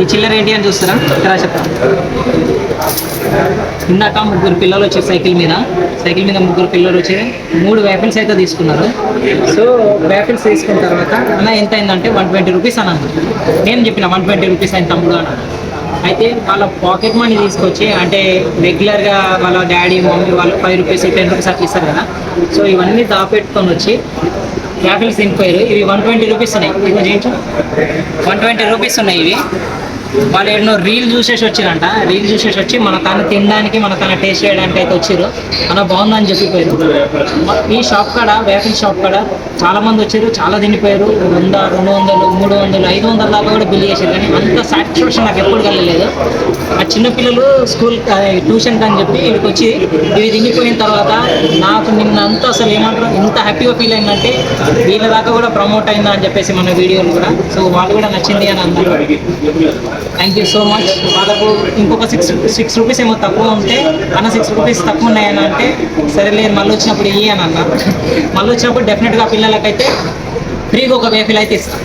ఈ చిల్లర ఏంటి అని చూస్తారా? ఇక్కడ చెప్తాను. ఇందాక ముగ్గురు పిల్లలు వచ్చారు సైకిల్ మీద ముగ్గురు పిల్లలు వచ్చి 3 వేఫిల్స్ అయితే తీసుకున్నారు. సో వేఫిల్స్ తీసుకున్న తర్వాత అన్న ఎంత అయిందంటే 120 రూపీస్ అని అన్నారు. నేను చెప్పిన 120 రూపీస్ అయింది తమ్ముడు అన్న. అయితే వాళ్ళ పాకెట్ మనీ తీసుకొచ్చి అంటే రెగ్యులర్గా వాళ్ళ డాడీ మమ్మీ వాళ్ళు 5 రూపీస్ 10 రూపీస్ అట్లా ఇస్తారు కదా. సో ఇవన్నీ దాపెట్టుకొని వచ్చి యాపిల్స్ తినిపోయారు. ఇవి 120 రూపీస్ ఉన్నాయి. ఇవి చేయించు 120 రూపీస్ ఉన్నాయి ఇవి. వాళ్ళు ఎన్నో రీల్ చూసేసి వచ్చి మన తను తినడానికి మన తన టేస్ట్ చేయడానికి అయితే వచ్చారు. అలా బాగుందని చెప్పిపోయారు. ఈ షాప్ కాడ వేఫిల్ షాప్ కాడ చాలా మంది వచ్చారు, చాలా తినిపోయారు. 100, 200, 300, 500 దాకా కూడా బిల్ చేశారు. కానీ అంత సాటిస్ఫాక్షన్ నాకు ఎప్పుడు కలగలేదు. ఆ చిన్నపిల్లలు స్కూల్ ట్యూషన్కి అని చెప్పి ఇక్కడికి వచ్చి ఇవి తినిపోయిన తర్వాత నాకు నిన్నంతా అసలు ఏమంటారు ఇంత హ్యాపీగా ఫీల్ అయిందంటే వీళ్ళ దాకా కూడా ప్రమోట్ అయిందా అని చెప్పేసి మన వీడియోలు కూడా. సో వాళ్ళు కూడా నచ్చింది అని అన్నారు. Thank you so much. వాళ్ళకు ఇంకొక 6 రూపీస్ ఏమో తక్కువ ఉంటే అన్న 6 రూపీస్ తక్కువ ఉన్నాయని అంటే సరేలేదు మళ్ళీ వచ్చినప్పుడు ఇయ్యి అని అన్నారు. మళ్ళీ వచ్చినప్పుడు డెఫినెట్గా పిల్లలకైతే ఫ్రీగా ఒక వేఫిల్ అయితే ఇస్తాం.